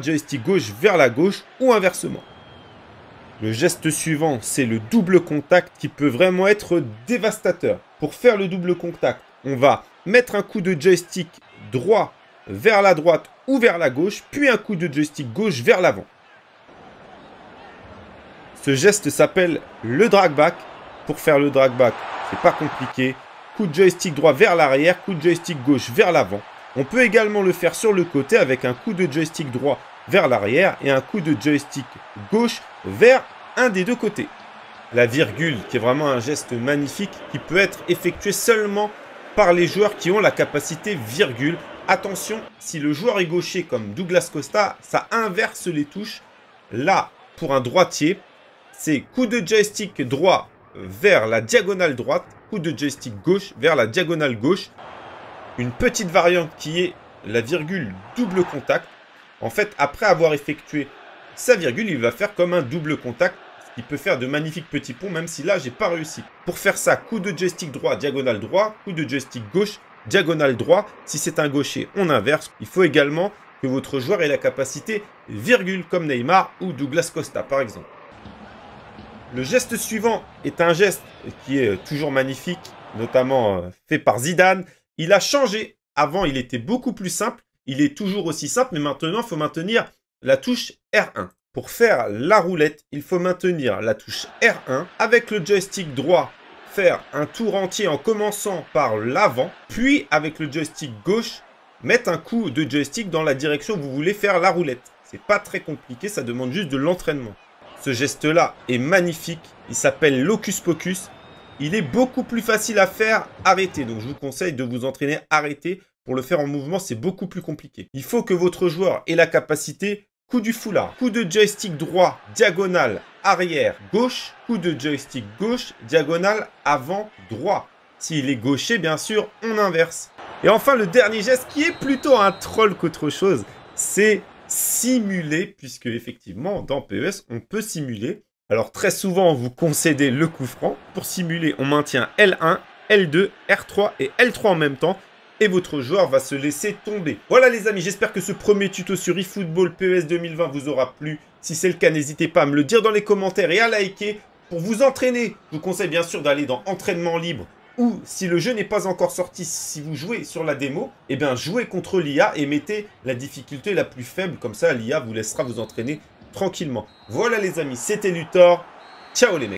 joystick gauche vers la gauche ou inversement. Le geste suivant, c'est le double contact qui peut vraiment être dévastateur. Pour faire le double contact, on va mettre un coup de joystick droit vers la droite ou vers la gauche, puis un coup de joystick gauche vers l'avant. Ce geste s'appelle le drag back. Pour faire le drag back, c'est pas compliqué. Coup de joystick droit vers l'arrière, coup de joystick gauche vers l'avant. On peut également le faire sur le côté avec un coup de joystick droit vers l'arrière et un coup de joystick gauche vers un des deux côtés. La virgule, qui est vraiment un geste magnifique, qui peut être effectué seulement par les joueurs qui ont la capacité virgule. Attention, si le joueur est gaucher comme Douglas Costa, ça inverse les touches. Là, pour un droitier, c'est coup de joystick droit vers la diagonale droite, coup de joystick gauche vers la diagonale gauche. Une petite variante qui est la virgule double contact. En fait, après avoir effectué sa virgule, il va faire comme un double contact, ce qui peut faire de magnifiques petits ponts, même si là, j'ai pas réussi. Pour faire ça, coup de joystick droit, diagonale droit, coup de joystick gauche, diagonale droit. Si c'est un gaucher, on inverse. Il faut également que votre joueur ait la capacité virgule, comme Neymar ou Douglas Costa, par exemple. Le geste suivant est un geste qui est toujours magnifique, notamment fait par Zidane. Il a changé. Avant, il était beaucoup plus simple. Il est toujours aussi simple, mais maintenant, il faut maintenir la touche R1. Pour faire la roulette, il faut maintenir la touche R1 avec le joystick droit, faire un tour entier en commençant par l'avant, puis avec le joystick gauche, mettre un coup de joystick dans la direction où vous voulez faire la roulette. C'est pas très compliqué, ça demande juste de l'entraînement. Ce geste-là est magnifique, il s'appelle l'Hocus Pocus. Il est beaucoup plus facile à faire arrêter, donc je vous conseille de vous entraîner arrêter. Pour le faire en mouvement, c'est beaucoup plus compliqué. Il faut que votre joueur ait la capacité, coup du foulard, coup de joystick droit, diagonale, arrière, gauche, coup de joystick gauche, diagonale, avant, droit. S'il est gaucher, bien sûr, on inverse. Et enfin, le dernier geste qui est plutôt un troll qu'autre chose, c'est simuler, puisque effectivement, dans PES, on peut simuler. Alors, très souvent, vous concédez le coup franc. Pour simuler, on maintient L1, L2, R3 et L3 en même temps. Et votre joueur va se laisser tomber. Voilà les amis, j'espère que ce premier tuto sur eFootball PES 2020 vous aura plu. Si c'est le cas, n'hésitez pas à me le dire dans les commentaires et à liker. Pour vous entraîner, je vous conseille bien sûr d'aller dans Entraînement libre. Ou si le jeu n'est pas encore sorti, si vous jouez sur la démo, eh bien jouez contre l'IA et mettez la difficulté la plus faible. Comme ça, l'IA vous laissera vous entraîner tranquillement. Voilà les amis, c'était Luthor. Ciao les mecs.